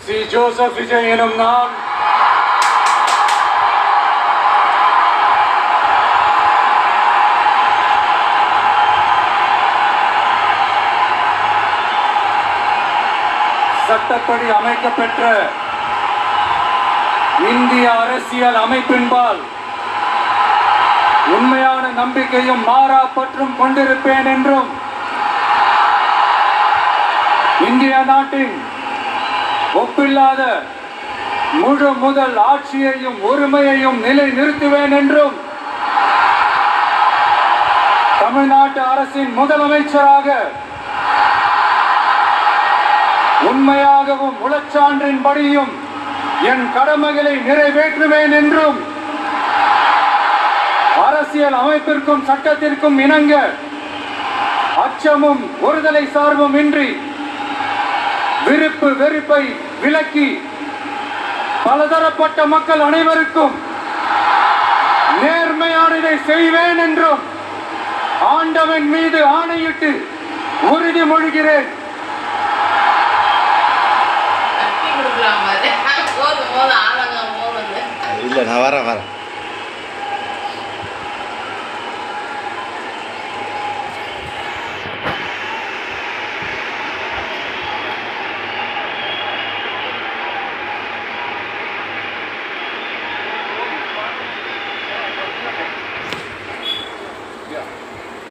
C. Joseph Vijay எனும் நான் சட்டப்படி அமைக்கப்பெற்ற இந்திய அரசியல் அமைப்பின்பால் உண்மையான நம்பிக்கையும் மாறா பற்றும் கொண்டிருப்பேன் என்றும் இந்திய நாட்டின் ஒப்பில்லாத முழு முதல் ஆட்சியையும் உரிமையையும் நிலை நிறுத்துவேன் என்றும் தமிழ்நாட்டு அரசின் முதலமைச்சராக உண்மையாகவும் உளச்சான்றின்படியும் என் கடமைகளை நிறைவேற்றுவேன் என்றும் அரசியல் அமைப்பிற்கும் சட்டத்திற்கும் இணங்க அச்சமும் ஒருதலை சார்பும் இன்றி விருப்பு வெறுப்பை விலக்கி பலதரப்பட்ட மக்கள் அனைவருக்கும் நேர்மையானதை செய்வேன் என்றும் ஆண்டவன் மீது ஆணையிட்டு உறுதிமொழிகிறேன். இல்ல நான் வரேன்